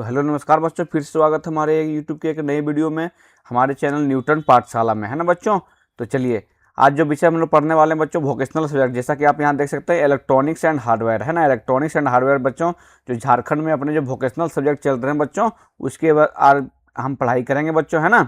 तो हेलो नमस्कार बच्चों, फिर से स्वागत है हमारे यूट्यूब के एक नए वीडियो में हमारे चैनल न्यूटन पाठशाला में, है ना बच्चों। तो चलिए आज जो विषय हम लोग पढ़ने वाले हैं बच्चों, वोकेशनल सब्जेक्ट, जैसा कि आप यहाँ देख सकते हैं इलेक्ट्रॉनिक्स एंड हार्डवेयर, है ना। इलेक्ट्रॉनिक्स एंड हार्डवेयर बच्चों, जो झारखंड में अपने जो वोकेशनल सब्जेक्ट चल रहे हैं बच्चों, उसके बाद हम पढ़ाई करेंगे बच्चों, है ना।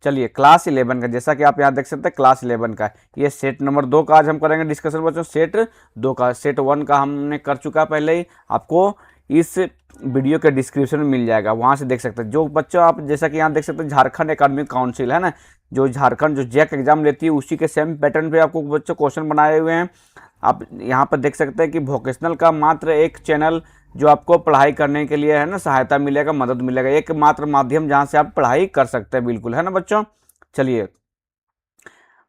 चलिए क्लास 11 का, जैसा कि आप यहाँ देख सकते हैं क्लास 11 का, ये सेट नंबर 2 का आज हम करेंगे डिस्कशन बच्चों। सेट 2 का, सेट 1 का हमने कर चुका पहले ही, आपको इस वीडियो के डिस्क्रिप्शन में मिल जाएगा, वहाँ से देख सकते हैं। जो बच्चों आप जैसा कि यहाँ देख सकते हैं झारखंड एकेडमिक काउंसिल, है ना, जो झारखंड जो जैक एग्जाम लेती है, उसी के सेम पैटर्न पे आपको बच्चों क्वेश्चन बनाए हुए हैं। आप यहाँ पर देख सकते हैं कि वोकेशनल का मात्र एक चैनल जो आपको पढ़ाई करने के लिए, है ना, सहायता मिलेगा, मदद मिलेगा, एक मात्र माध्यम जहाँ से आप पढ़ाई कर सकते हैं, बिल्कुल, है ना बच्चों। चलिए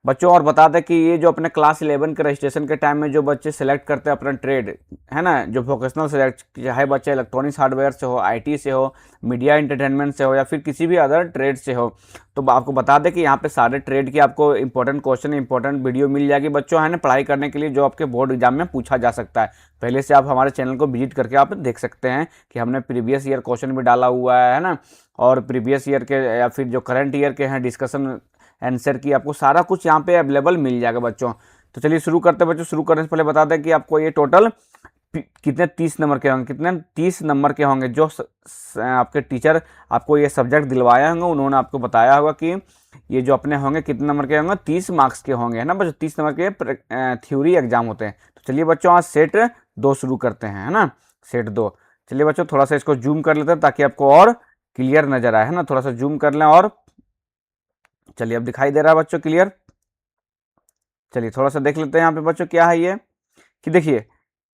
बच्चों और बता दें कि ये जो अपने क्लास 11 के रजिस्ट्रेशन के टाइम में जो बच्चे सेलेक्ट करते हैं अपना ट्रेड, है ना, जो वोकेशनल सब्जेक्ट, चाहे बच्चे इलेक्ट्रॉनिक्स हार्डवेयर से हो, आईटी से हो, मीडिया एंटरटेनमेंट से हो, या फिर किसी भी अदर ट्रेड से हो, तो आपको बता दें कि यहाँ पे सारे ट्रेड की आपको इंपॉर्टेंट क्वेश्चन, इंपॉर्टेंट वीडियो मिल जाएगी बच्चों, है ना, पढ़ाई करने के लिए, जो आपके बोर्ड एग्जाम में पूछा जा सकता है। पहले से आप हमारे चैनल को विजिट करके आप देख सकते हैं कि हमने प्रीवियस ईयर क्वेश्चन भी डाला हुआ है ना, और प्रीवियस ईयर के या फिर जो करंट ईयर के हैं डिस्कशन आंसर की, आपको सारा कुछ यहाँ पे अवेलेबल मिल जाएगा बच्चों। तो चलिए शुरू करते हैं बच्चों। शुरू करने से पहले बता दें कि आपको ये टोटल कितने 30 नंबर के होंगे, कितने 30 नंबर के होंगे। जो आपके टीचर आपको ये सब्जेक्ट दिलवाया होंगे, उन्होंने आपको बताया होगा कि ये जो अपने होंगे कितने नंबर के होंगे, 30 मार्क्स के होंगे, है ना बच्चों। 30 नंबर के थ्योरी एग्जाम होते हैं। तो चलिए बच्चों आज सेट 2 शुरू करते हैं, है ना, सेट 2। चलिए बच्चों थोड़ा सा इसको जूम कर लेते हैं ताकि आपको और क्लियर नजर आए, है ना। थोड़ा सा जूम कर लें, और चलिए अब दिखाई दे रहा है बच्चों क्लियर। चलिए थोड़ा सा देख लेते हैं यहाँ पे बच्चों क्या है ये, कि देखिए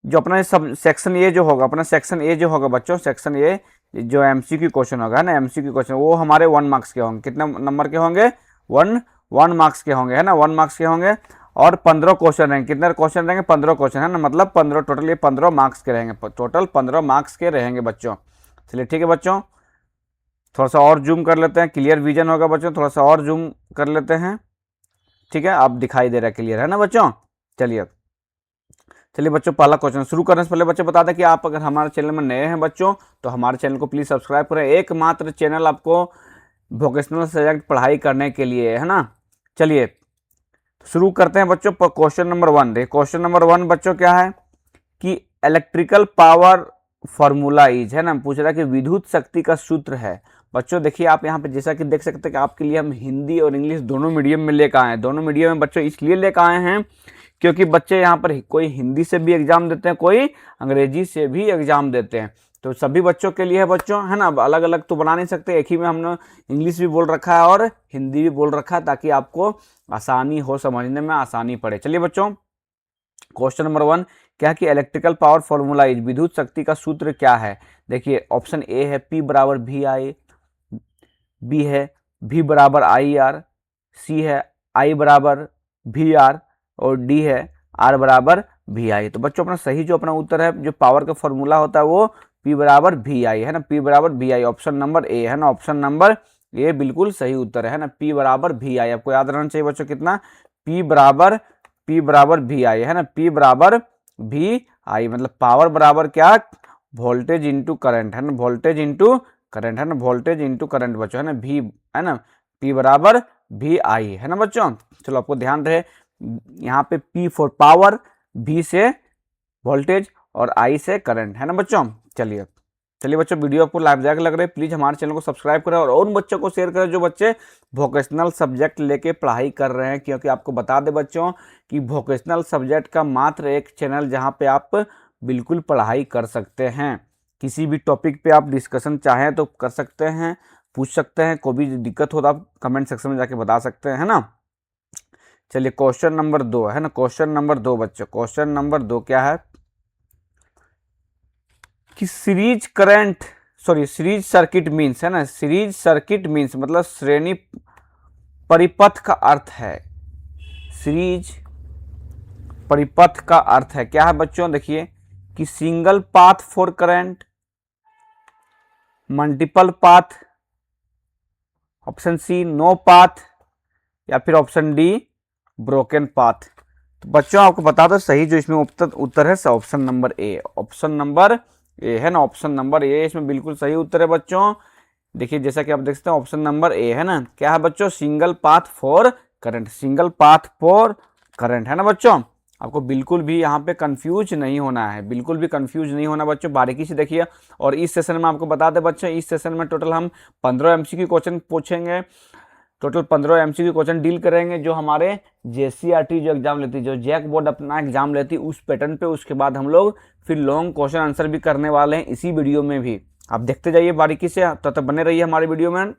जो अपना सब सेक्शन ए जो होगा, अपना सेक्शन ए जो होगा बच्चों, सेक्शन ए जो एमसीक्यू क्वेश्चन होगा ना, एमसीक्यू क्वेश्चन, वो हमारे 1 मार्क्स के होंगे। कितने नंबर के होंगे? 1 मार्क्स के होंगे, है ना, 1 मार्क्स के होंगे। और 15 क्वेश्चन रहेंगे। कितने क्वेश्चन रहेंगे? 15 क्वेश्चन, है ना, मतलब 15 टोटल, ये 15 मार्क्स के रहेंगे, टोटल 15 मार्क्स के रहेंगे बच्चों। चलिए ठीक है बच्चों, थोड़ा सा और जूम कर लेते हैं, क्लियर विजन होगा बच्चों, थोड़ा सा और जूम कर लेते हैं। ठीक है, अब दिखाई दे रहा है क्लियर, है ना बच्चों। चलिए बच्चों पहला क्वेश्चन शुरू करने से पहले बच्चों बता दें कि आप अगर हमारे चैनल में नए हैं बच्चों, तो हमारे चैनल को प्लीज सब्सक्राइब करें। एकमात्र चैनल आपको वोकेशनल सब्जेक्ट पढ़ाई करने के लिए, है ना। चलिए शुरू करते हैं बच्चों। क्वेश्चन नंबर 1 देखिए, क्वेश्चन नंबर 1 बच्चों क्या है कि इलेक्ट्रिकल पावर फॉर्मूला इज, है ना, पूछ रहा है कि विद्युत शक्ति का सूत्र है। बच्चों देखिए आप यहाँ पे जैसा कि देख सकते हैं कि आपके लिए हम हिंदी और इंग्लिश दोनों मीडियम में लेकर आए हैं। दोनों मीडियम में बच्चों इसलिए लेकर आए हैं क्योंकि बच्चे यहाँ पर कोई हिंदी से भी एग्जाम देते हैं, कोई अंग्रेजी से भी एग्जाम देते हैं। तो सभी बच्चों के लिए है बच्चों, है ना। अलग अलग तो बना नहीं सकते, एक ही में हमने इंग्लिश भी बोल रखा है और हिंदी भी बोल रखा है, ताकि आपको आसानी हो, समझने में आसानी पड़े। चलिए बच्चों क्वेश्चन नंबर 1 क्या कि इलेक्ट्रिकल पावर फॉर्मूला इज, विद्युत शक्ति का सूत्र क्या है। देखिए ऑप्शन ए है P बराबर वी आई, बी है V बराबर आई आर, सी है I बराबर वी आर, और डी है R बराबर वी आई। तो बच्चों अपना सही जो अपना उत्तर है, जो पावर का फॉर्मूला होता है, वो P बराबर वी आई, है ना, P बराबर V I, option number A, है ना, ऑप्शन नंबर ए बिल्कुल सही उत्तर है ना, P बराबर वी आई। आपको याद रहना चाहिए बच्चों कितना, P बराबर वी आई, है ना, P बराबर वी आई, मतलब पावर बराबर क्या, वोल्टेज इंटू करंट, है ना, वोल्टेज इंटू करंट, है ना, वोल्टेज इंटू करंट बच्चों, है ना, भी, है ना, P बराबर वी आई, है ना बच्चों। चलो आपको ध्यान रहे यहाँ पे P फॉर पावर, V से वोल्टेज और I से करंट, है ना बच्चों। चलिए बच्चों वीडियो आपको लाभदायक लग रहा है, प्लीज हमारे चैनल को सब्सक्राइब करें और उन बच्चों को शेयर करें जो बच्चे वोकेशनल सब्जेक्ट लेके पढ़ाई कर रहे हैं। क्योंकि आपको बता दें बच्चों कि वोकेशनल सब्जेक्ट का मात्र एक चैनल जहाँ पे आप बिल्कुल पढ़ाई कर सकते हैं। किसी भी टॉपिक पे आप डिस्कशन चाहें तो कर सकते हैं, पूछ सकते हैं, कोई भी दिक्कत हो तो आप कमेंट सेक्शन में जाके बता सकते हैं, है ना। चलिए क्वेश्चन नंबर 2, है ना, क्वेश्चन नंबर 2 बच्चों, क्वेश्चन नंबर 2 क्या है कि series current, sorry series circuit means, है ना, सीरीज सर्किट मीन्स मतलब श्रेणी परिपथ का अर्थ है। सीरीज परिपथ का अर्थ है क्या है बच्चों, देखिए कि single path for current, multiple path, option C no path, या फिर ऑप्शन डी ब्रोकन पाथ। तो बच्चों आपको बता दो सही जो इसमें उत्तर है option number A, option number A है ना, ऑप्शन नंबर ए इसमें बिल्कुल सही उत्तर है बच्चों। देखिए जैसा कि आप देख सकते हैं ऑप्शन नंबर ए है ना, क्या है बच्चों, single path for current, single path for current है ना बच्चों। आपको बिल्कुल भी यहाँ पे कंफ्यूज नहीं होना है, बिल्कुल भी कंफ्यूज नहीं होना बच्चों, बारीकी से देखिए। और इस सेशन में आपको बता दें बच्चों, इस सेशन में टोटल हम 15 एमसीक्यू क्वेश्चन पूछेंगे, टोटल 15 एमसीक्यू क्वेश्चन डील करेंगे जो हमारे जेसीईआरटी जो एग्जाम लेती है, जो जैक बोर्ड अपना एग्जाम लेती है उस पैटर्न पे। उसके बाद हम लोग फिर लॉन्ग क्वेश्चन आंसर भी करने वाले हैं इसी वीडियो में भी, आप देखते जाइए बारीकी से, तब तक बने रहिए हमारी वीडियो में।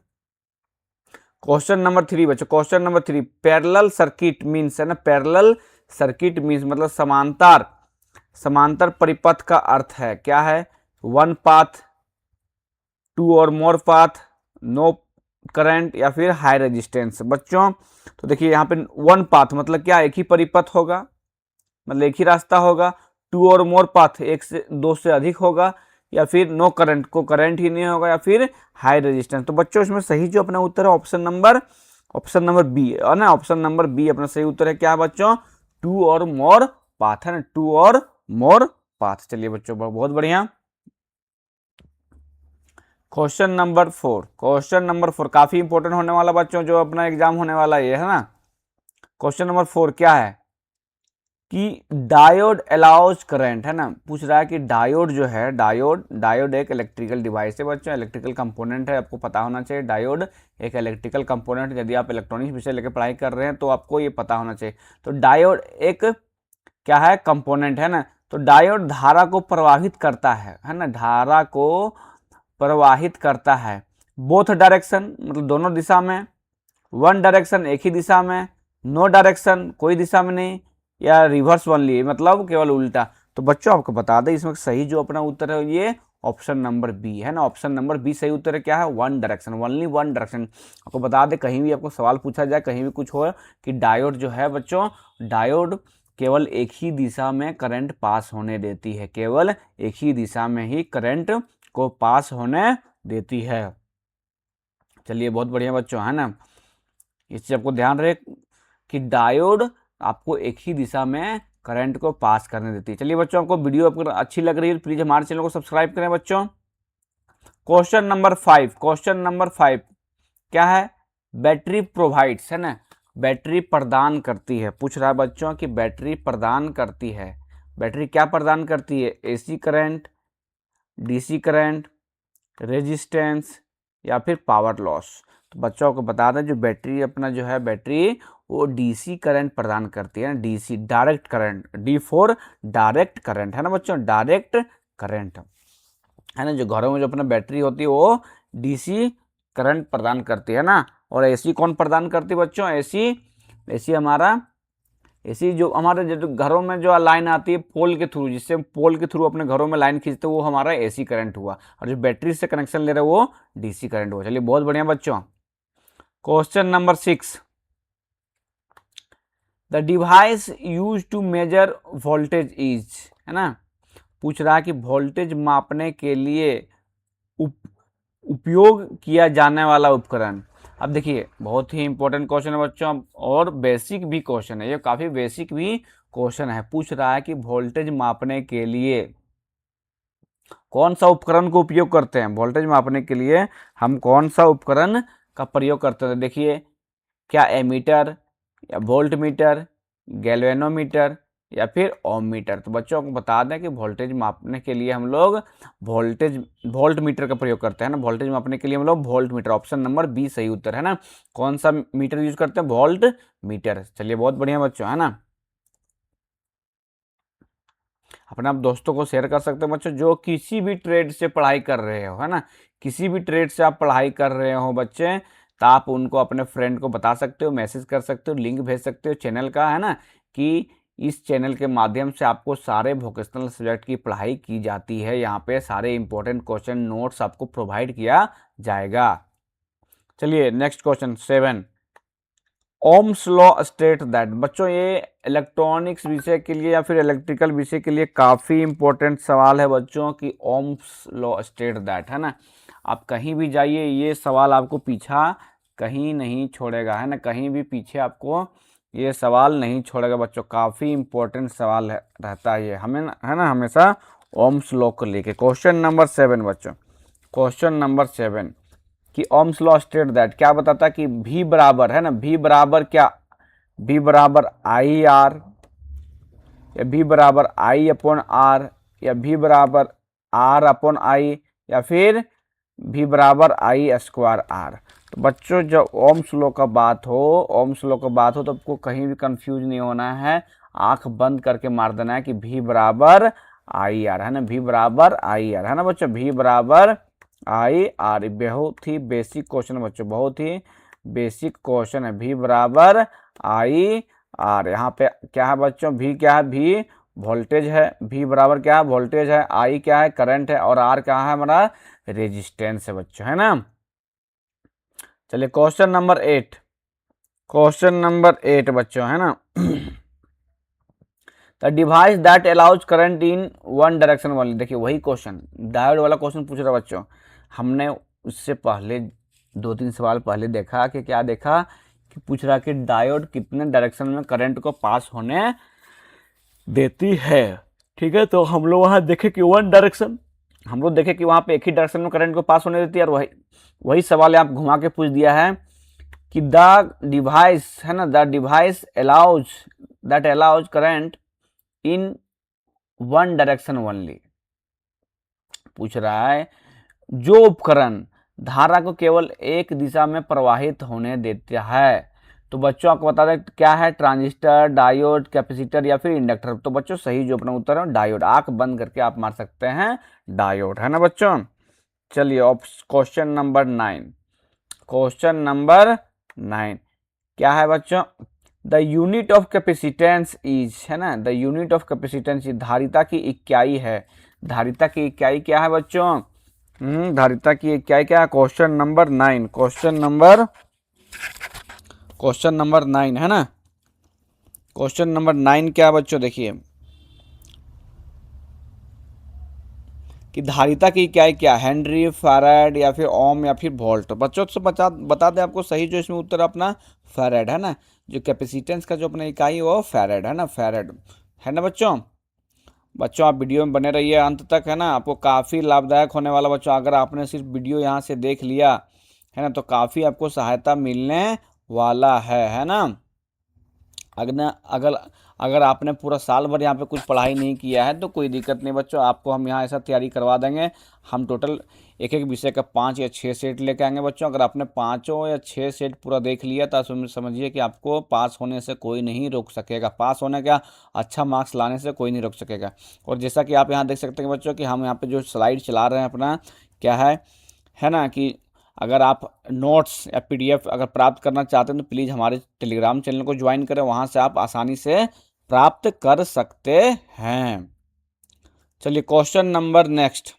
क्वेश्चन नंबर 3 बच्चों, question number 3, parallel circuit means है ना, पैरेलल सर्किट मीन्स मतलब समांतर, समांतर परिपथ का अर्थ है क्या है, वन पाथ, टू और मोर पाथ, नो करंट या फिर हाई रेजिस्टेंस बच्चों। तो देखिए यहाँ पे वन पाथ मतलब क्या, एक ही परिपथ होगा, मतलब एक ही रास्ता होगा। टू और मोर पाथ, एक से दो से अधिक होगा, या फिर नो करंट, को करंट ही नहीं होगा, या फिर हाई रेजिस्टेंस। तो बच्चों इसमें सही जो अपना उत्तर है ऑप्शन नंबर बी है ना, ऑप्शन नंबर बी अपना सही उत्तर है। क्या है बच्चों, टू और मोर पाथ है ना, टू और मोर पाथ। चलिए बच्चों बहुत बढ़िया। क्वेश्चन नंबर 4, क्वेश्चन नंबर 4 काफी इंपॉर्टेंट होने वाला बच्चों, जो अपना एग्जाम होने वाला है ना। क्वेश्चन नंबर 4 क्या है कि डायोड अलाउज करंट है ना, पूछ रहा है कि डायोड जो है, डायोड एक इलेक्ट्रिकल डिवाइस है बच्चों, इलेक्ट्रिकल कंपोनेंट है, आपको पता होना चाहिए। डायोड एक इलेक्ट्रिकल कंपोनेंट, यदि आप इलेक्ट्रॉनिक्स विषय लेकर पढ़ाई कर रहे हैं तो आपको ये पता होना चाहिए। तो डायोड एक क्या है, कंपोनेंट है ना। तो डायोड धारा को प्रवाहित करता है ना, धारा को प्रवाहित करता है बोथ डायरेक्शन मतलब दोनों दिशा में, वन डायरेक्शन एक ही दिशा में, नो डायरेक्शन कोई दिशा में नहीं, या रिवर्स ओनली मतलब केवल उल्टा। तो बच्चों आपको बता दें इसमें सही जो अपना उत्तर है ये ऑप्शन नंबर बी है ना, ऑप्शन नंबर बी सही उत्तर है। क्या है, one direction, only one direction. आपको बता दें कहीं भी आपको सवाल पूछा जाए, कहीं भी कुछ हो कि डायोड जो है बच्चों, डायोड केवल एक ही दिशा में करंट पास होने देती है, केवल एक ही दिशा में ही करंट को पास होने देती है। चलिए बहुत बढ़िया बच्चों है ना, इस चीज आपको ध्यान रहे कि डायोड आपको एक ही दिशा में करंट को पास करने देती है। चलिए बच्चों आपको वीडियो आपको अच्छी लग रही है प्लीज हमारे चैनल को सब्सक्राइब करें बच्चों। क्वेश्चन नंबर 5, क्वेश्चन नंबर 5 क्या है, बैटरी प्रोवाइड्स है ना, बैटरी प्रदान करती है। पूछ रहा है बच्चों कि बैटरी प्रदान करती है, बैटरी क्या प्रदान करती है, AC current, DC current, resistance या फिर पावर लॉस। तो बच्चों को बता दें जो बैटरी अपना जो है, बैटरी वो डीसी करंट प्रदान करती है ना, DC direct current, D for direct current है ना बच्चों, डायरेक्ट करंट है ना। जो घरों में जो अपना बैटरी होती है वो डीसी करंट प्रदान करती है ना। और एसी कौन प्रदान करती है बच्चों, एसी, एसी हमारा, ऐसी जो हमारे जो घरों में जो लाइन आती है पोल के थ्रू, जिससे पोल के थ्रू अपने घरों में लाइन खींचते वो हमारा एसी करंट हुआ, और जो बैटरी से कनेक्शन ले रहे वो डीसी करंट हुआ। चलिए बहुत बढ़िया बच्चों। Question number 6, the device use to measure voltage is है ना, पूछ रहा है कि वोल्टेज मापने के लिए उपयोग किया जाने वाला उपकरण। अब देखिए बहुत ही इंपॉर्टेंट क्वेश्चन है बच्चों, और बेसिक भी क्वेश्चन है, ये काफी बेसिक भी क्वेश्चन है। पूछ रहा है कि वोल्टेज मापने के लिए कौन सा उपकरण को उपयोग करते हैं, वोल्टेज मापने के लिए हम कौन सा उपकरण का प्रयोग करते हैं। देखिए क्या एमीटर या वोल्ट मीटर, गैल्वेनोमीटर या फिर ओम मीटर। तो बच्चों को बता दें कि वोल्टेज मापने के लिए हम लोग वोल्ट मीटर का प्रयोग करते हैं ना, वोल्टेज मापने के लिए हम लोग volt meter, option number B सही उत्तर है ना। कौन सा मीटर यूज करते हैं, वोल्ट मीटर। चलिए बहुत बढ़िया बच्चों है ना, अपने आप दोस्तों को शेयर कर सकते हैं बच्चों जो किसी भी ट्रेड से पढ़ाई कर रहे हो है ना, किसी भी ट्रेड से आप पढ़ाई कर रहे हो बच्चे, तो आप उनको अपने फ्रेंड को बता सकते हो, मैसेज कर सकते हो, लिंक भेज सकते हो चैनल का है ना, कि इस चैनल के माध्यम से आपको सारे वोकेशनल सब्जेक्ट की पढ़ाई की जाती है। यहाँ पे सारे इंपॉर्टेंट क्वेश्चन नोट्स आपको प्रोवाइड किया जाएगा। चलिए next question 7, Ohm's law state that. बच्चों ये इलेक्ट्रॉनिक्स विषय के लिए या फिर इलेक्ट्रिकल विषय के लिए काफ़ी इंपॉर्टेंट सवाल है बच्चों कि ओम्स लॉ स्टेट दैट है ना। आप कहीं भी जाइए ये सवाल आपको पीछा कहीं नहीं छोड़ेगा है ना, कहीं भी पीछे आपको ये सवाल नहीं छोड़ेगा बच्चों, काफ़ी इंपॉर्टेंट सवाल रहता है ये हमें है ना हमेशा। ओम्स लॉ को लेके। क्वेश्चन नंबर 7 बच्चों, क्वेश्चन नंबर 7 कि ओम्स लॉ स्टेट दैट, क्या बताता है कि V बराबर है ना, V बराबर क्या, V बराबर आई आर, या V बराबर आई अपॉन आर, या V बराबर आर अपॉन आई, या फिर V बराबर आई स्क्वायर आर। तो बच्चों जब ओम्स लॉ का बात हो, ओम्स लॉ का बात हो तो आपको कहीं भी कंफ्यूज नहीं होना है, आंख बंद करके मार देना है कि V बराबर आई आर है ना, V बराबर आई आर है ना बच्चों, V बराबर आई आर। बहुत ही बेसिक क्वेश्चन है बच्चों, बहुत ही बेसिक क्वेश्चन है। V बराबर आई आर, यहाँ पे क्या है बच्चों, V क्या है, V वोल्टेज है, V बराबर क्या है, वोल्टेज है, I क्या है, करंट है, और R क्या है हमारा, रेजिस्टेंस है बच्चों, है ना। चलिए क्वेश्चन नंबर 8, क्वेश्चन नंबर 8 बच्चों, है ना। The device that allows current in one direction वाली, देखिए वही क्वेश्चन, डायोड वाला क्वेश्चन पूछ रहा है बच्चों। हमने उससे पहले 2-3 सवाल पहले देखा कि क्या देखा, कि पूछ रहा कि डायोड कितने डायरेक्शन में करंट को पास होने देती है, ठीक है। तो हम लोग वहां देखे कि वन डायरेक्शन, हम लोग देखे कि वहां पे एक ही डायरेक्शन में करंट को पास होने देती है, और वही वही सवाल आप घुमा के पूछ दिया है कि द डिवाइस है ना, the device allows, that allows current in one direction only. पूछ रहा है जो उपकरण धारा को केवल एक दिशा में प्रवाहित होने देता है। तो बच्चों आपको बता दें क्या है, ट्रांजिस्टर, डायोड, कैपेसिटर या फिर इंडक्टर। तो बच्चों सही जो अपना उत्तर है डायोड, आंख बंद करके आप मार सकते हैं डायोड, है ना बच्चों। चलिए क्वेश्चन नंबर 9, क्वेश्चन नंबर 9 क्या है बच्चों, the unit of capacitance is, है ना, the unit of capacitance is, धारिता की इकाई है, धारिता की इकाई क्या है बच्चों, धारिता की इकाई क्या है, क्वेश्चन नंबर 9, क्वेश्चन नंबर 9 है ना, क्वेश्चन नंबर 9 क्या है बच्चों, देखिए कि धारिता की इकाई क्या, हेनरी, फैराड या फिर ओम या फिर वोल्ट। बच्चों से बता दें आपको सही जो इसमें उत्तर अपना फैराड है ना, जो कैपेसिटेंस का जो अपना इकाई है वो फैराड है ना, फैराड है ना बच्चों। बच्चों आप वीडियो में बने रहिए अंत तक, है ना, आपको काफ़ी लाभदायक होने वाला बच्चों। अगर आपने सिर्फ वीडियो यहाँ से देख लिया है ना, तो काफ़ी आपको सहायता मिलने वाला है ना। अगर अगर अगर आपने पूरा साल भर यहाँ पे कुछ पढ़ाई नहीं किया है तो कोई दिक्कत नहीं बच्चों, आपको हम यहाँ ऐसा तैयारी करवा देंगे। हम टोटल एक एक विषय का 5 या 6 सेट लेके आएंगे बच्चों। अगर आपने 5 या 6 सेट पूरा देख लिया तो समझिए कि आपको पास होने से कोई नहीं रोक सकेगा, पास होने का अच्छा मार्क्स लाने से कोई नहीं रोक सकेगा। और जैसा कि आप यहाँ देख सकते हैं बच्चों कि हम यहाँ पे जो स्लाइड चला रहे हैं अपना क्या है ना, कि अगर आप नोट्स या पीडीएफ अगर प्राप्त करना चाहते हैं तो प्लीज़ हमारे टेलीग्राम चैनल को ज्वाइन करें, वहाँ से आप आसानी से प्राप्त कर सकते हैं। चलिए क्वेश्चन नंबर नेक्स्ट,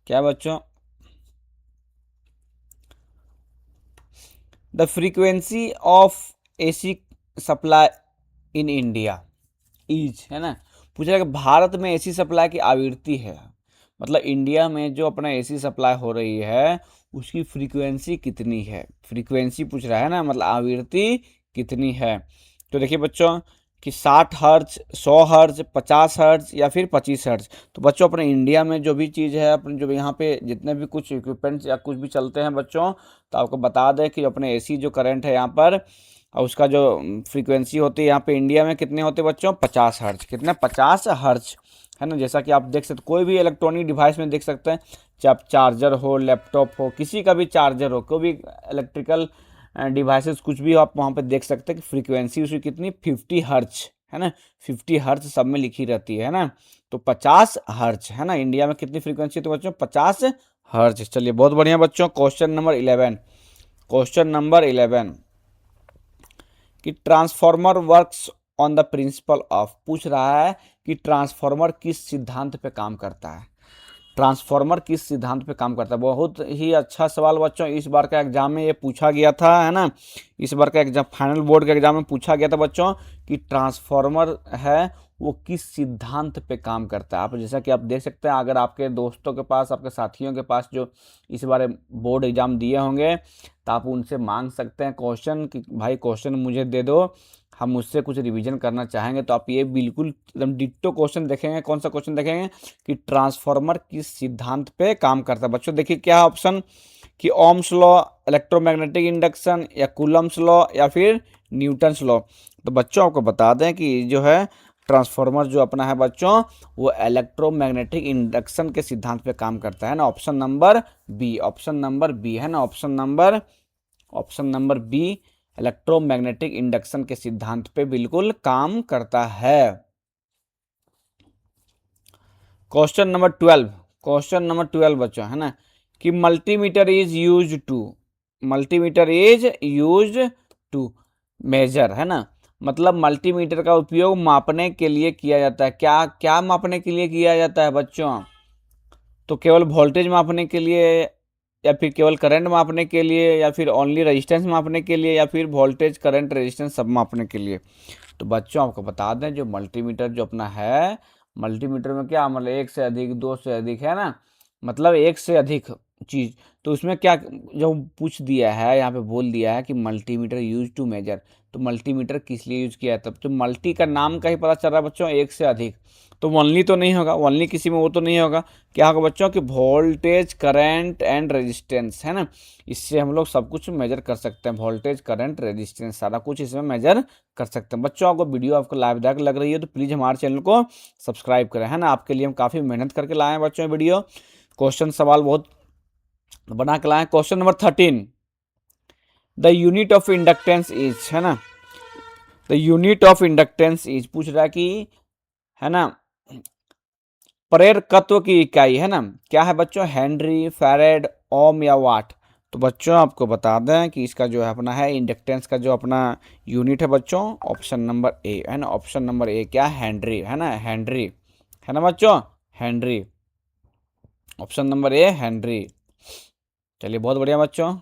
क्या बच्चों, the frequency of AC supply in India is, है ना। पूछ रहा है कि भारत में एसी सप्लाई की आवृत्ति है, मतलब इंडिया में जो अपना एसी सप्लाई हो रही है उसकी फ्रीक्वेंसी कितनी है, फ्रीक्वेंसी पूछ रहा है ना, मतलब आवृत्ति कितनी है। तो देखिए बच्चों कि 60 हर्ट्ज, 100 हर्ट्ज, 50 हर्ट्ज या फिर 25 हर्ट्ज। तो बच्चों अपने इंडिया में जो भी चीज़ है, अपने जो यहाँ पे जितने भी कुछ इक्विपमेंट्स या कुछ भी चलते हैं बच्चों, तो आपको बता दें कि अपने एसी जो करंट है यहाँ पर और उसका जो फ्रीक्वेंसी होती है यहाँ पे इंडिया में कितने होते हैं बच्चों, 50 हर्ट्ज, कितने, 50 हर्ट्ज, है ना। जैसा कि आप देख सकते कोई भी इलेक्ट्रॉनिक डिवाइस में देख सकते हैं, चाहे चार्जर हो, लैपटॉप हो, किसी का भी चार्जर हो, कोई भी इलेक्ट्रिकल डिवाइसेस कुछ भी हो, आप वहाँ पे देख सकते हैं कि फ्रीक्वेंसी उसकी कितनी, 50 हर्ट्ज, है ना, 50 हर्ट्ज सब में लिखी रहती है ना। तो 50 हर्ट्ज, है ना, इंडिया में कितनी फ्रीक्वेंसी, तो बच्चों 50 हर्ट्ज। चलिए बहुत बढ़िया बच्चों, क्वेश्चन नंबर 11, क्वेश्चन नंबर 11 कि transformer works on the principle of, पूछ रहा है कि ट्रांसफॉर्मर किस सिद्धांत पे काम करता है, ट्रांसफॉर्मर किस सिद्धांत पे काम करता है। बहुत ही अच्छा सवाल बच्चों, इस बार का एग्जाम में ये पूछा गया था, है ना, इस बार का एग्जाम फाइनल बोर्ड के एग्जाम में पूछा गया था बच्चों कि ट्रांसफॉर्मर है वो किस सिद्धांत पे काम करता है। आप जैसा कि आप देख सकते हैं, अगर आपके दोस्तों के पास, आपके साथियों के पास जो इस बार बोर्ड एग्जाम दिए होंगे तो आप उनसे मांग सकते हैं क्वेश्चन कि भाई क्वेश्चन मुझे दे दो, हम उससे कुछ रिवीजन करना चाहेंगे तो आप ये बिल्कुल एकदम डिट्टो क्वेश्चन देखेंगे। कौन सा क्वेश्चन देखेंगे कि ट्रांसफार्मर किस सिद्धांत पे काम करता है। बच्चों देखिए क्या ऑप्शन कि ओम्स लॉ, इलेक्ट्रोमैग्नेटिक इंडक्शन, या कूलम्स लॉ, या फिर न्यूटन्स लॉ। तो बच्चों आपको बता दें कि जो है ट्रांसफार्मर जो अपना है बच्चों वो इलेक्ट्रोमैग्नेटिक इंडक्शन के सिद्धांत पे काम करता है ना। Option number B, option number B है ना, option number B electromagnetic induction के सिद्धांत पे बिल्कुल काम करता है। क्वेश्चन नंबर 12 बच्चों है ना कि multimeter is use to measure है ना। मतलब मल्टीमीटर का उपयोग मापने के लिए किया जाता है। क्या क्या मापने के लिए किया जाता है बच्चों? तो केवल वोल्टेज मापने के लिए, या फिर केवल करंट मापने के लिए, या फिर ओनली रेजिस्टेंस मापने के लिए, या फिर वोल्टेज करंट रेजिस्टेंस सब मापने के लिए। तो बच्चों आपको बता दें जो मल्टीमीटर जो अपना है, मल्टीमीटर में क्या मतलब एक से अधिक, दो से अधिक है ना, मतलब एक से अधिक चीज। तो उसमें क्या जो पूछ दिया है यहाँ पे बोल दिया है कि मल्टीमीटर यूज टू मेजर। तो मल्टीमीटर किस लिए यूज किया है? तब तो मल्टी का नाम का ही पता चल रहा है बच्चों, एक से अधिक। तो वनली तो नहीं होगा, वनली किसी में वो तो नहीं होगा। क्या होगा बच्चों कि वोल्टेज करंट एंड रेजिस्टेंस है ना। इससे हम लोग सब कुछ मेजर कर सकते हैं, वोल्टेज करंट रेजिस्टेंस सारा कुछ इसमें मेजर कर सकते हैं। बच्चों आपको वीडियो आपको लाभदायक लग रही है तो प्लीज़ हमारे चैनल को सब्सक्राइब करें है ना। आपके लिए हम काफ़ी मेहनत करके लाए हैं बच्चों वीडियो, क्वेश्चन सवाल बहुत बना के लाए हैं। Question number 13, the unit of inductance is है ना, the unit of inductance is पूछ रहा है कि है ना प्रेरकत्व की इकाई है ना, क्या है बच्चों? हेनरी, फैरेड, ओम या वाट। तो बच्चों आपको बता दें कि इसका जो है अपना है इंडक्टेंस का जो अपना यूनिट है बच्चों, ऑप्शन नंबर ए है ना, ऑप्शन नंबर ए क्या? हेनरी है ना, हेनरी है ना बच्चों, Henry. Option number A Henry. चलिए बहुत बढ़िया बच्चों।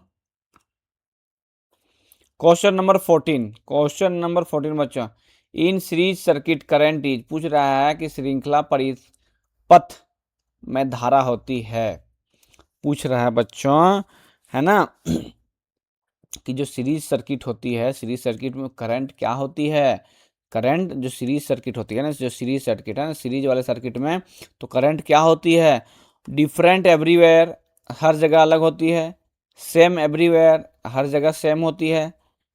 क्वेश्चन नंबर 14 बच्चों, in series circuit current is पूछ रहा है कि श्रृंखला परिपथ में धारा होती है, पूछ रहा है बच्चों है ना कि जो सीरीज सर्किट होती है, सीरीज सर्किट में करंट क्या होती है? करंट जो सीरीज सर्किट होती है ना, जो सीरीज सर्किट है ना, सीरीज वाले सर्किट में तो करंट क्या होती है? डिफरेंट एवरीवेयर, हर जगह अलग होती है। सेम एवरीवेयर, हर जगह सेम होती है।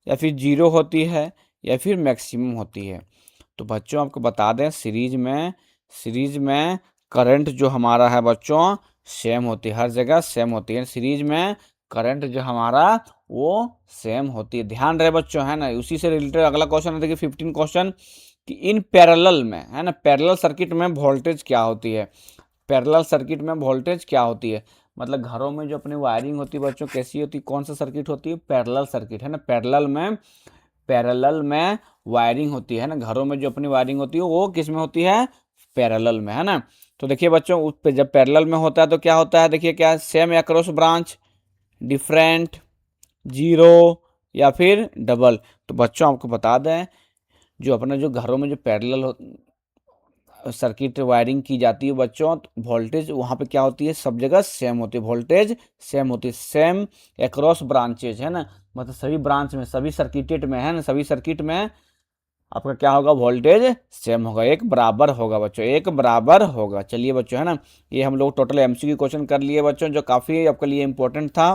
या फिर जीरो होती है, या फिर मैक्सिमम होती है। तो बच्चों आपको बता दें सीरीज में करंट जो हमारा है बच्चों सेम होती है, हर जगह सेम होती है। सीरीज में करंट जो हमारा वो सेम होती है, ध्यान रहे बच्चों है ना। उसी से रिलेटेड अगला क्वेश्चन है, देखिए 15 क्वेश्चन कि इन पैरेलल में है ना, पैरेलल सर्किट में वोल्टेज क्या होती है? पैरेलल सर्किट में वोल्टेज क्या होती है? मतलब घरों में जो अपनी वायरिंग होती है बच्चों कैसी होती है, कौन सा सर्किट होती है? पैरेलल सर्किट है ना। पैरेलल में वायरिंग होती है ना, घरों में जो अपनी वायरिंग होती है वो किस में होती है? पैरेलल में है ना। तो देखिए बच्चों उस पे जब पैरेलल में होता है तो क्या होता है, देखिए क्या? Same across branch, different, zero, या फिर डबल। तो बच्चों आपको बता दें जो अपना जो घरों में जो पैरेलल सर्किट वायरिंग की जाती है बच्चों, वोल्टेज वहाँ पे क्या होती है? सब जगह सेम होती है, वोल्टेज सेम होती है, सेम अक्रॉस ब्रांचेज है ना। मतलब सभी ब्रांच में, सभी सर्किटेड में है ना, सभी सर्किट में आपका क्या होगा? वोल्टेज सेम होगा, एक बराबर होगा बच्चों, एक बराबर होगा। चलिए बच्चों है ना, ये हम लोग टोटल एमसीक्यू क्वेश्चन कर लिए बच्चों, जो काफ़ी आपके लिए इंपॉर्टेंट था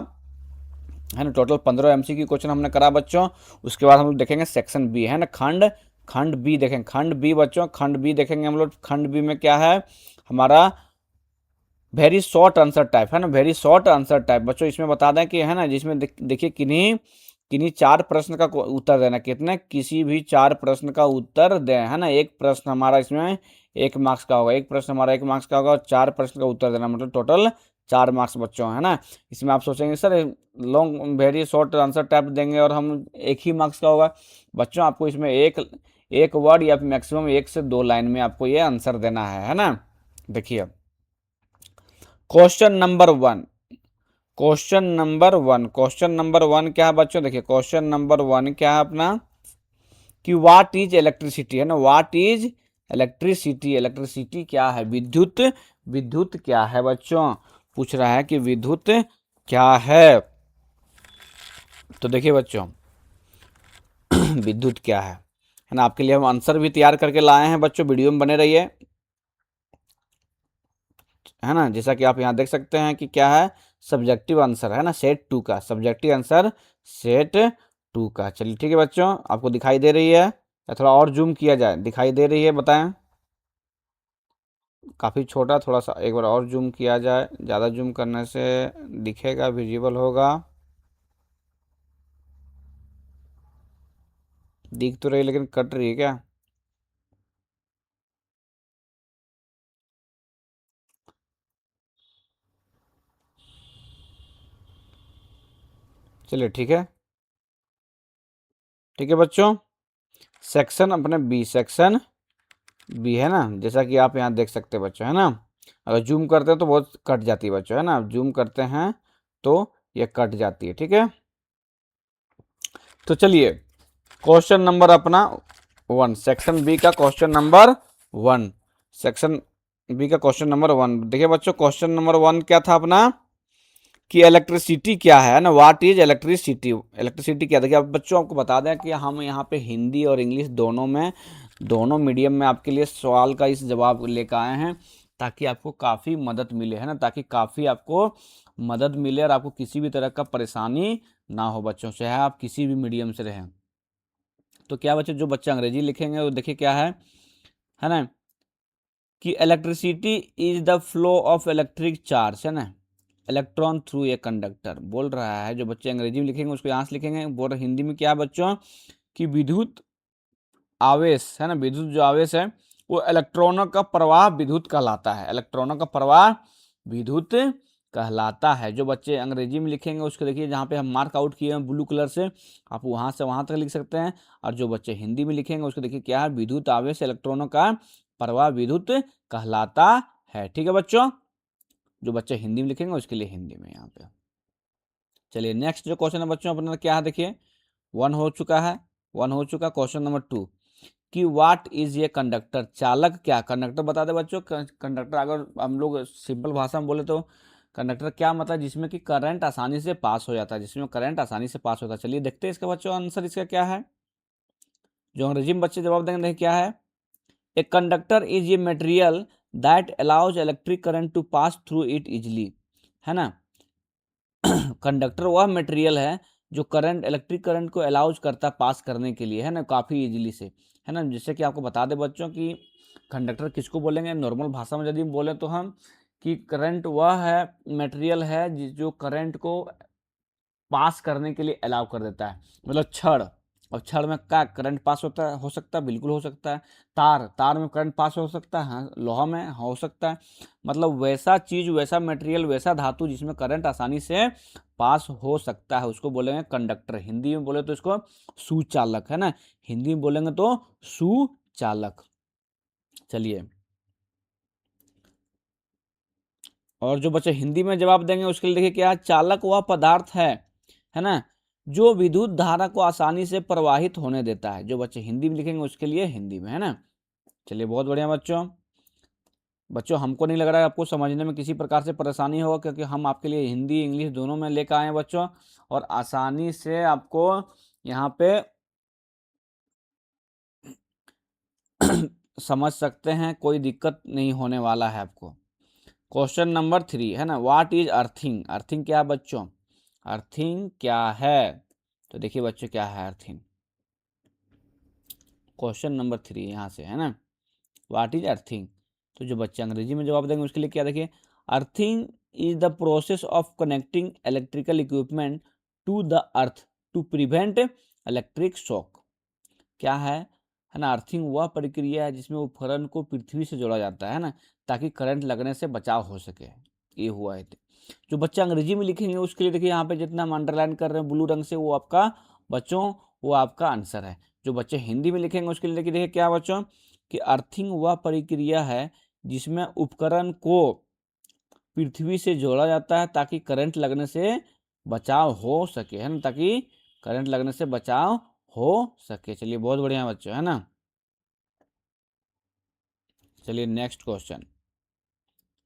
है ना। टोटल 15 एमसीक्यू क्वेश्चन हमने करा बच्चों। उसके बाद हम लोग देखेंगे सेक्शन बी है ना, खंड खंड बी देखेंगे, खंड बी बच्चों, खंड बी देखेंगे हम लोग। खंड बी में क्या है हमारा? वेरी शॉर्ट आंसर टाइप है ना, वेरी शॉर्ट आंसर टाइप बच्चों। इसमें बता दें कि है ना, जिसमें देखिए किन्हीं किन्हीं 4 प्रश्न का उत्तर देना, कितने? किसी भी 4 प्रश्न का उत्तर दें है ना। एक प्रश्न हमारा इसमें 1 मार्क्स का होगा, एक प्रश्न हमारा 1 मार्क्स का होगा, और 4 प्रश्न का उत्तर देना, मतलब टोटल 4 मार्क्स बच्चों है ना। इसमें आप सोचेंगे sir long very short answer type देंगे और हम 1 ही मार्क्स का होगा। बच्चों आपको इसमें एक एक वर्ड या मैक्सिमम 1 से 2 लाइन में आपको ये आंसर देना है ना। देखिए question number 1, question number one क्या है बच्चों? देखिए क्वेश्चन नंबर 1 क्या है अपना कि व्हाट इज इलेक्ट्रिसिटी है ना, व्हाट इज इलेक्ट्रिसिटी। इलेक्ट्रिसिटी क्या है? विद्युत। विद्युत क्या है बच्चों? पूछ रहा है कि विद्युत क्या है। तो देखिए बच्चों विद्युत क्या है है ना। आपके लिए हम आंसर भी तैयार करके लाए हैं बच्चों, वीडियो में बने रहिए, है ना। जैसा कि आप यहाँ देख सकते हैं कि क्या है, सब्जेक्टिव आंसर है ना, सेट 2 का सब्जेक्टिव आंसर, सेट 2 का। चलिए ठीक है बच्चों, आपको दिखाई दे रही है या थोड़ा और जूम किया जाए, दिखाई दे रही है बताएं। काफ़ी छोटा, थोड़ा सा एक बार और जूम किया जाए, ज़्यादा जूम करने से दिखेगा, विजिबल होगा। दिख तो रही लेकिन कट रही है क्या? चलिए ठीक है, ठीक है बच्चों। सेक्शन अपने बी, सेक्शन बी है ना, जैसा कि आप यहाँ देख सकते हैं बच्चों, है ना। अगर जूम करते हैं तो बहुत कट जाती है बच्चों, है ना, जूम करते हैं तो ये कट जाती है, ठीक है। तो चलिए क्वेश्चन नंबर अपना 1, सेक्शन बी का क्वेश्चन नंबर 1, सेक्शन बी का क्वेश्चन नंबर 1। देखिए बच्चों, क्वेश्चन नंबर 1 क्या था अपना, कि इलेक्ट्रिसिटी क्या है ना, व्हाट इज इलेक्ट्रिसिटी, इलेक्ट्रिसिटी क्या। देखिए अब बच्चों आपको बता दें कि हम यहाँ पे हिंदी और इंग्लिश दोनों में, दोनों मीडियम में आपके लिए सवाल का इस जवाब लेकर आए हैं, ताकि आपको काफ़ी मदद मिले, है ना, ताकि काफ़ी आपको मदद मिले और आपको किसी भी तरह का परेशानी ना हो बच्चों, चाहे आप किसी भी मीडियम से रहें। तो क्या बच्चों, जो बच्चे अंग्रेजी लिखेंगे वो देखिए क्या है ना, कि electricity is the flow of electric charge, है ना, इलेक्ट्रॉन थ्रू ए कंडक्टर बोल रहा है। जो बच्चे अंग्रेजी में लिखेंगे उसको यहाँ से लिखेंगे, बोल रहे हिंदी में क्या है बच्चों, कि विद्युत आवेश, है ना, विद्युत जो आवेश है वो इलेक्ट्रॉनों का प्रवाह विद्युत कहलाता है, इलेक्ट्रॉनों का प्रवाह विद्युत कहलाता है। जो बच्चे अंग्रेजी में लिखेंगे उसको देखिए, जहाँ पे हम मार्क आउट किए हैं ब्लू कलर से, आप वहाँ से वहाँ तक लिख सकते हैं। और जो बच्चे हिंदी में लिखेंगे उसको देखिए क्या है, विद्युत आवेश इलेक्ट्रॉनों का प्रवाह विद्युत कहलाता है, ठीक है बच्चों। जो बच्चे हिंदी में लिखेंगे उसके लिए हिंदी में यहाँ पे। चलिए नेक्स्ट जो क्वेश्चन है बच्चों अपना क्या है, देखिए 1 हो चुका है, 1 हो चुका। क्वेश्चन नंबर 2, कि व्हाट इज ये कंडक्टर, चालक क्या, कंडक्टर बता दे बच्चों। कंडक्टर अगर हम लोग सिंपल भाषा में बोले तो कंडक्टर क्या मतलब, जिसमें कि करंट आसानी से पास हो जाता है, जिसमें करंट आसानी से पास होता है। चलिए देखते हैं इसका बच्चों आंसर इसका क्या है। जो अंग्रेजी में बच्चे जवाब देंगे, देखिए क्या है, a conductor is a material that allows electric current to pass through it easily, है ना। कंडक्टर वह मटेरियल है जो करंट, इलेक्ट्रिक करंट को अलाउज करता है पास करने के लिए, है ना, काफ़ी इजीली से, है ना। जैसे कि आपको बता दें बच्चों कि कंडक्टर किसको बोलेंगे, नॉर्मल भाषा में यदि बोले तो हम, कि करंट वह है, मटेरियल है जो करंट को पास करने के लिए अलाउ कर देता है, मतलब छड़। और छड़ में क्या करंट पास होता है, हो सकता है, बिल्कुल हो सकता है। तार, तार में करंट पास हो सकता है, हाँ। लोहा में हो सकता है। मतलब वैसा चीज, वैसा मटेरियल, वैसा धातु जिसमें करंट आसानी से पास हो सकता है, उसको बोलेंगे कंडक्टर। हिंदी में बोले तो इसको सुचालक, है ना, हिंदी में बोलेंगे तो सुचालक। चलिए, और जो बच्चे हिंदी में जवाब देंगे उसके लिए देखिए क्या है, चालक वह पदार्थ है ना, जो विद्युत धारा को आसानी से प्रवाहित होने देता है। जो बच्चे हिंदी में लिखेंगे उसके लिए हिंदी में, है ना। चलिए बहुत बढ़िया बच्चों। बच्चों हमको नहीं लग रहा है आपको समझने में किसी प्रकार से परेशानी होगा, क्योंकि हम आपके लिए हिंदी इंग्लिश दोनों में लेकर आए हैं बच्चों, और आसानी से आपको यहाँ पे समझ सकते हैं, कोई दिक्कत नहीं होने वाला है आपको। क्वेश्चन नंबर 3 है ना, व्हाट इज अर्थिंग, अर्थिंग क्या है बच्चों, अर्थिंग क्या है। तो देखिए बच्चों क्या है अर्थिंग, क्वेश्चन नंबर 3 यहाँ से, है ना, व्हाट इज अर्थिंग। तो जो बच्चे अंग्रेजी में जवाब देंगे उसके लिए क्या, देखिए, earthing is the process of connecting electrical equipment to the earth to prevent electric shock. क्या है ना, अर्थिंग वह प्रक्रिया है जिसमें उपकरण को पृथ्वी से जोड़ा जाता है ना, ताकि करंट लगने से बचाव हो सके। ये हुआ है। जो बच्चा अंग्रेजी में लिखेंगे उसके लिए देखिए यहाँ पे जितना हम अंडरलाइन कर रहे हैं ब्लू रंग से, वो आपका बच्चों, वो आपका आंसर है। जो बच्चे हिंदी में लिखेंगे उसके लिए देखिए क्या बच्चों, कि अर्थिंग वह प्रक्रिया है जिसमें उपकरण को पृथ्वी से जोड़ा जाता है ताकि करंट लगने से बचाव हो सके, है ना, ताकि करंट लगने से बचाव हो सके। चलिए बहुत बढ़िया बच्चों, है ना। चलिए नेक्स्ट क्वेश्चन,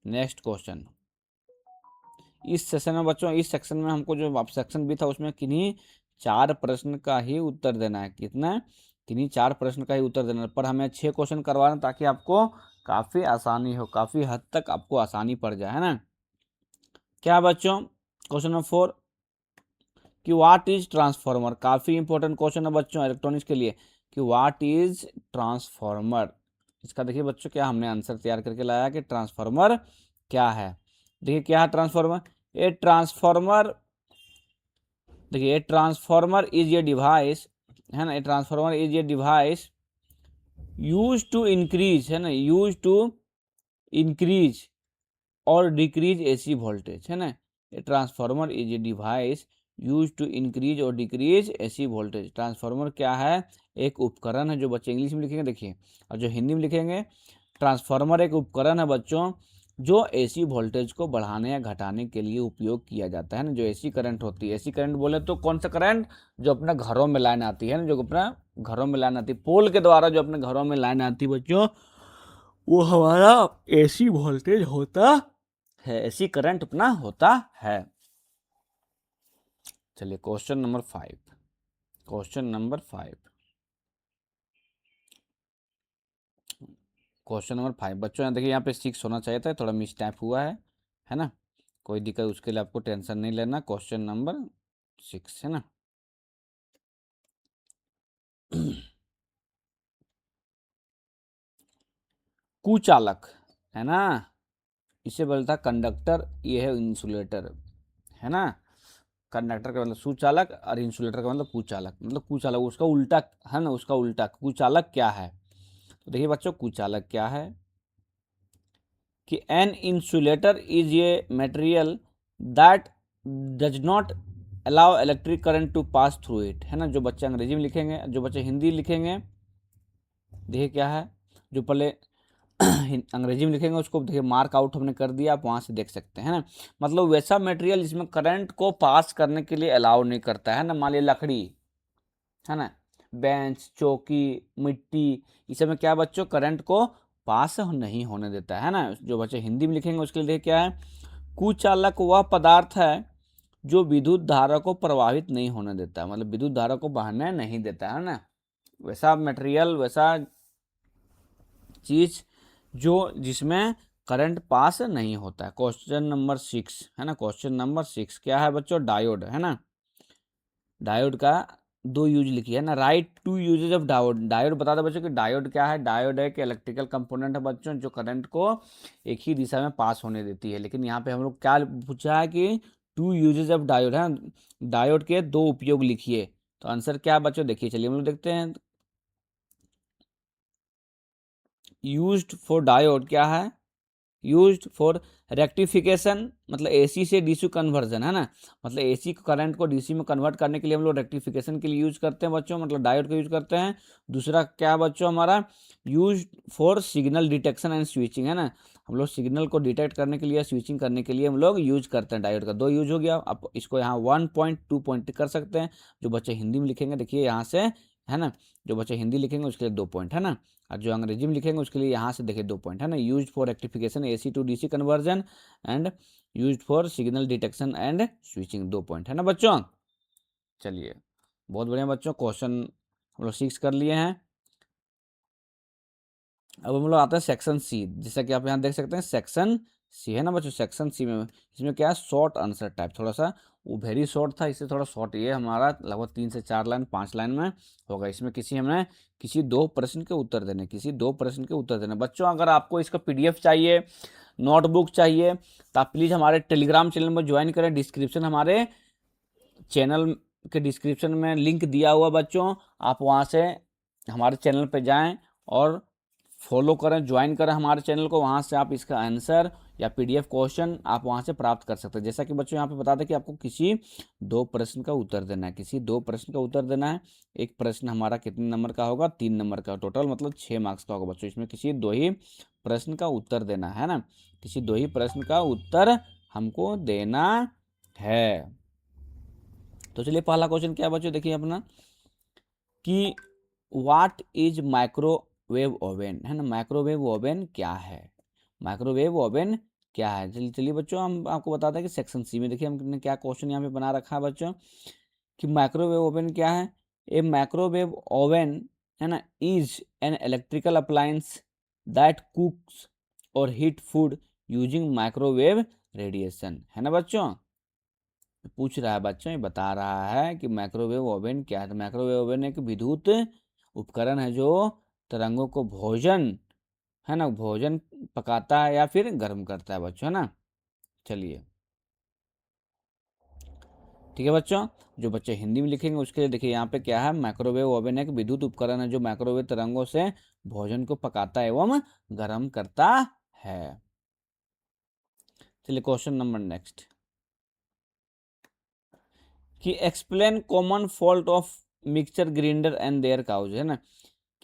नेक्स्ट क्वेश्चन। इस सेशन में बच्चों, इस सेक्शन में हमको जो सेक्शन भी था उसमें किन्हीं 4 प्रश्न का ही उत्तर देना है। कितना, किन्हीं 4 प्रश्न का ही उत्तर देना, पर हमें 6 क्वेश्चन करवाना ताकि आपको काफ़ी आसानी हो, काफ़ी हद तक आपको आसानी पड़ जाए, है ना। क्या बच्चों, क्वेश्चन नंबर 4 कि व्हाट इज ट्रांसफार्मर, काफ़ी इंपॉर्टेंट क्वेश्चन है बच्चों इलेक्ट्रॉनिक्स के लिए कि व्हाट इज ट्रांसफार्मर। इसका देखिए बच्चों क्या हमने आंसर तैयार करके लाया कि ट्रांसफार्मर क्या है। देखिए क्या है ट्रांसफार्मर, ए ट्रांसफार्मर, देखिए ट्रांसफार्मर इज ए डिवाइस, है ना, a transformer is a device use to increase, है ना, यूज टू इंक्रीज और डिक्रीज एसी वोल्टेज, है ना। Transformer is a device use to increase और डिक्रीज एसी वोल्टेज। ट्रांसफार्मर क्या है, एक उपकरण है, जो बच्चे इंग्लिश में लिखेंगे देखिए, और जो हिंदी में लिखेंगे, ट्रांसफार्मर एक उपकरण है बच्चों जो एसी वोल्टेज को बढ़ाने या घटाने के लिए उपयोग किया जाता है ना। जो एसी करंट होती है, एसी करंट बोले तो कौन सा करंट, जो अपने घरों में लाइन आती है ना, जो अपना घरों में लाइन आती है, पोल के द्वारा जो अपने घरों में लाइन आती है बच्चों, वो हमारा एसी वोल्टेज होता है, एसी करंट अपना होता है। चलिए question number 5, question number 5, question number 5 बच्चों, यहाँ देखिए, यहाँ पे 6 होना चाहिए था, थोड़ा मिस टाइप हुआ है ना, कोई दिक्कत, उसके लिए आपको टेंशन नहीं लेना। क्वेश्चन नंबर 6 है ना। कुचालक, है ना, इसे बोलता कंडक्टर, ये है इंसुलेटर, है ना। कंडक्टर का मतलब सुचालक और इंसुलेटर का मतलब कुचालक, मतलब कुचालक उसका उल्टा, है ना, उसका उल्टा। कुचालक क्या है, तो देखिए बच्चों कुचालक क्या है कि an insulator is a material that does not allow electric current to pass through it, है ना। जो बच्चे अंग्रेजी में लिखेंगे, जो बच्चे हिंदी लिखेंगे, देखिए क्या है, जो पहले अंग्रेजी में लिखेंगे उसको देखिए मार्क आउट हमने कर दिया, आप वहाँ से देख सकते हैं ना। मतलब वैसा मटेरियल जिसमें करंट को पास करने के लिए अलाउ नहीं करता है ना। मान लिया लकड़ी, है ना, बेंच, चौकी, मिट्टी, इस सब में क्या बच्चों करंट को पास नहीं होने देता है ना। जो बच्चे हिंदी में लिखेंगे उसके लिए देखिए क्या है, कुचालक वह पदार्थ है जो विद्युत धारा को प्रभावित नहीं होने देता, मतलब विद्युत धारा को बहने नहीं देता, है ना। वैसा मटेरियल, वैसा चीज जो जिसमें करंट पास नहीं होता है। क्वेश्चन नंबर 6 है ना, क्वेश्चन नंबर 6 क्या है बच्चों, डायोड, है ना। डायोड का 2 यूज लिखी है ना, write 2 usages of diode. Diode बता दो बच्चों कि डायोड क्या है। डायोड एक इलेक्ट्रिकल कंपोनेंट है बच्चों जो करंट को एक ही दिशा में पास होने देती है। लेकिन यहाँ पे हम लोग क्या पूछा है कि 2 यूजेज ऑफ डायोड है, डायोड के 2 उपयोग लिखिए। तो आंसर क्या है बच्चों, देखिए चलिए हम लोग देखते हैं। यूज्ड फॉर डायोड क्या है, यूज्ड फॉर रेक्टिफिकेशन, मतलब एसी से डीसी कन्वर्जन, है ना। मतलब एसी करंट को डीसी में कन्वर्ट करने के लिए हम लोग रेक्टिफिकेशन के लिए यूज करते हैं बच्चों, मतलब डायोड का यूज करते हैं। दूसरा क्या है बच्चों हमारा, use for signal detection and switching, है ना। हम लोग सिग्नल को डिटेक्ट करने के लिए, स्विचिंग करने के लिए हम लोग यूज करते हैं डायोड का। 2 यूज हो गया। आप इसको यहाँ 1 पॉइंट 2 पॉइंट कर सकते हैं। जो बच्चे हिंदी में लिखेंगे देखिए यहाँ से, है ना, जो बच्चे हिंदी लिखेंगे उसके लिए 2 पॉइंट, है ना। और जो अंग्रेजी में लिखेंगे उसके लिए यहाँ से देखिए 2 पॉइंट, है ना। Use for rectification AC to DC conversion and use for signal detection and switching, 2 point, है ना बच्चों। चलिए बहुत बढ़िया बच्चों, क्वेश्चन हम लोग 6 कर लिए हैं। अब हम लोग आते हैं सेक्शन सी, जैसा कि आप यहाँ देख सकते हैं सेक्शन सी, है ना बच्चों। सेक्शन सी में इसमें क्या है, शॉर्ट आंसर टाइप, थोड़ा सा वो वेरी शॉर्ट था, इससे थोड़ा शॉर्ट, ये हमारा लगभग 3 से 4 लाइन 5 लाइन में होगा। इसमें हमने किसी 2 प्रश्न के उत्तर देने, किसी 2 प्रश्न के उत्तर देने बच्चों। अगर आपको इसका PDF चाहिए, नोटबुक चाहिए, तो आप प्लीज़ हमारे टेलीग्राम चैनल में ज्वाइन करें। डिस्क्रिप्शन, हमारे चैनल के डिस्क्रिप्शन में लिंक दिया हुआ बच्चों, आप वहाँ से हमारे चैनल पर जाएं और फॉलो करें, ज्वाइन करें हमारे चैनल को। वहाँ से आप इसका आंसर या PDF क्वेश्चन आप वहाँ से प्राप्त कर सकते हैं। जैसा कि बच्चों यहाँ पे बता दें कि आपको किसी 2 प्रश्न का उत्तर देना है, किसी 2 प्रश्न का उत्तर देना है। एक प्रश्न हमारा कितने नंबर का होगा, 3 नंबर का, टोटल मतलब 6 मार्क्स का होगा बच्चों। इसमें किसी 2 ही प्रश्न का उत्तर देना है ना, किसी 2 ही प्रश्न का उत्तर हमको देना है। तो चलिए पहला क्वेश्चन क्या है बच्चों, देखिए अपना कि व्हाट इज माइक्रोवेव ओवन, है ना। माइक्रोवेव ओवन क्या है, माइक्रोवेव ओवन क्या है। चलिए बच्चों हम आपको बताते हैं कि सेक्शन सी में देखिए हमने क्या क्वेश्चन यहाँ पे बना रखा है बच्चों कि माइक्रोवेव ओवन क्या है। ए माइक्रोवेव ओवन, है ना, is an electrical appliance that cooks और heat food using microwave radiation, है ना बच्चों। पूछ रहा है बच्चों, ये बता रहा है कि माइक्रोवेव ओवन क्या है। तो माइक्रोवेव ओवन एक विद्युत उपकरण है जो तरंगों को भोजन, है ना, भोजन पकाता है या फिर गर्म करता है बच्चों, है ना। चलिए ठीक है बच्चों, जो बच्चे हिंदी में लिखेंगे उसके लिए देखिए यहाँ पे क्या है, माइक्रोवेव ओवन एक विद्युत उपकरण है जो माइक्रोवेव तरंगों से भोजन को पकाता एवं गर्म करता है। चलिए क्वेश्चन नंबर नेक्स्ट, कि explain common fault of mixture grinder and their cause, है ना,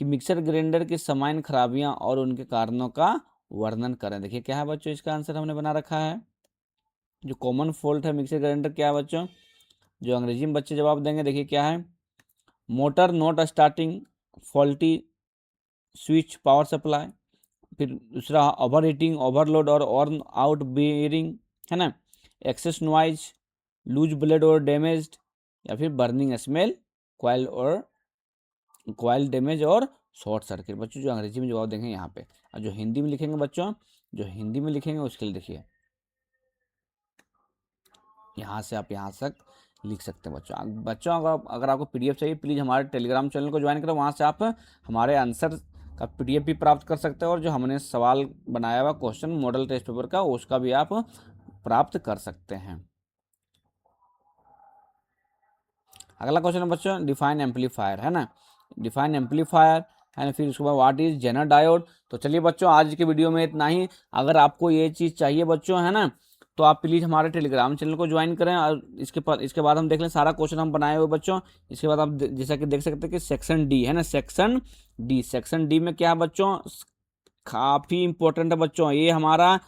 कि मिक्सर ग्राइंडर की सामान्य खराबियां और उनके कारणों का वर्णन करें। देखिए क्या है बच्चों, इसका आंसर हमने बना रखा है। जो कॉमन फॉल्ट है मिक्सर ग्राइंडर क्या है बच्चों, जो अंग्रेजी में बच्चे जवाब देंगे, देखिए क्या है, motor not starting, faulty switch power supply, फिर दूसरा ओवर हीटिंग, ओवरलोड और ऑर्न आउट बेयरिंग, है ना, एक्सेस नॉइज, लूज ब्लेड और डैमेज्ड, या फिर बर्निंग स्मेल, कॉइल डैमेज और शॉर्ट सर्किट। बच्चों जो अंग्रेजी में जवाब देंगे यहाँ पे, और जो हिंदी में लिखेंगे बच्चों, जो हिंदी में लिखेंगे उसके लिए देखिए यहाँ से आप यहाँ तक लिख सकते हैं बच्चों। बच्चों अगर आपको पीडीएफ चाहिए प्लीज़ हमारे टेलीग्राम चैनल को ज्वाइन करो, वहाँ से आप हमारे आंसर का पीडीएफ भी प्राप्त कर सकते हैं, और जो हमने सवाल बनाया हुआ क्वेश्चन मॉडल टेस्ट पेपर का उसका भी आप प्राप्त कर सकते हैं। अगला क्वेश्चन है बच्चों, डिफाइन एम्पलीफायर, है ना, डिफाइन एम्पलीफायर है ना, फिर उसके बाद व्हाट इज जेनर डायोड। तो चलिए बच्चों आज के वीडियो में इतना ही। अगर आपको ये चीज़ चाहिए बच्चों, है ना, तो आप प्लीज़ हमारे टेलीग्राम चैनल को ज्वाइन करें, और इसके बाद हम देख लें सारा क्वेश्चन हम बनाए हुए बच्चों। इसके बाद आप जैसा कि देख सकते हैं कि सेक्शन डी है ना, सेक्शन डी में क्या है बच्चों, काफ़ी इंपॉर्टेंट है बच्चों, ये हमारा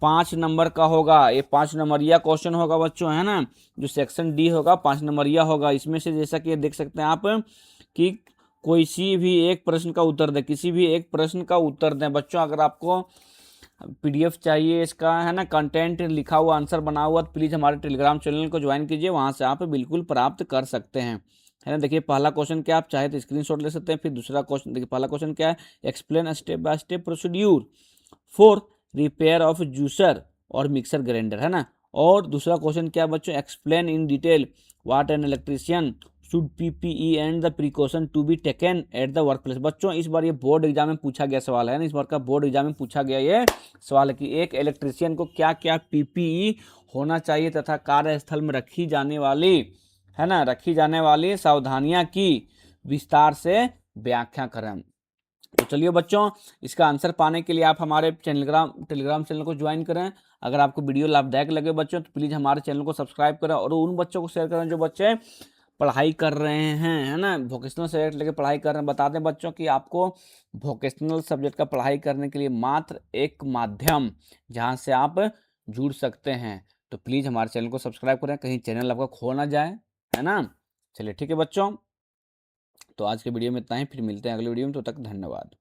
5 नंबर का होगा, ये 5 नंबरिया क्वेश्चन होगा बच्चों, है ना। जो सेक्शन डी होगा 5 नंबरिया होगा। इसमें से जैसा कि देख सकते हैं आप कि किसी भी एक प्रश्न का उत्तर दें, किसी भी एक प्रश्न का उत्तर दें बच्चों। अगर आपको पीडीएफ चाहिए इसका, है ना, कंटेंट लिखा हुआ आंसर बना हुआ, तो प्लीज़ हमारे टेलीग्राम चैनल को ज्वाइन कीजिए, वहाँ से आप बिल्कुल प्राप्त कर सकते हैं, है ना। देखिए पहला क्वेश्चन क्या, आप चाहे तो स्क्रीनशॉट ले सकते हैं। फिर दूसरा क्वेश्चन देखिए, पहला क्वेश्चन क्या है, explain step by step procedure for repair of juicer और मिक्सर ग्राइंडर, है ना। और दूसरा क्वेश्चन क्या बच्चों, explain in detail what an electrician should PPE and the precaution to be taken at the work place. बच्चों इस बार ये बोर्ड एग्जाम में पूछा गया सवाल है ना, इस बार का बोर्ड एग्जाम में पूछा गया ये सवाल है कि एक इलेक्ट्रिशियन को क्या क्या पीपीई होना चाहिए तथा कार्यस्थल में रखी जाने वाली, है ना, रखी जाने वाली सावधानियां की विस्तार से व्याख्या करें। तो चलिए बच्चों, इसका आंसर पाने के लिए आप हमारे टेलीग्राम चैनल को ज्वाइन करें। अगर आपको वीडियो लाभदायक लगे बच्चों तो प्लीज़ हमारे चैनल को सब्सक्राइब करें, और उन बच्चों को शेयर करें जो बच्चे पढ़ाई कर रहे हैं, है ना, वोकेशनल सब्जेक्ट लेके पढ़ाई कर रहे हैं। बता दें बच्चों कि आपको वोकेशनल सब्जेक्ट का पढ़ाई करने के लिए मात्र एक माध्यम जहाँ से आप जुड़ सकते हैं, तो प्लीज़ हमारे चैनल को सब्सक्राइब करें, कहीं चैनल आपका खो ना जाए, है ना। चलिए ठीक है बच्चों, तो आज के वीडियो में इतना ही, फिर मिलते हैं अगले वीडियो में, तो तक धन्यवाद।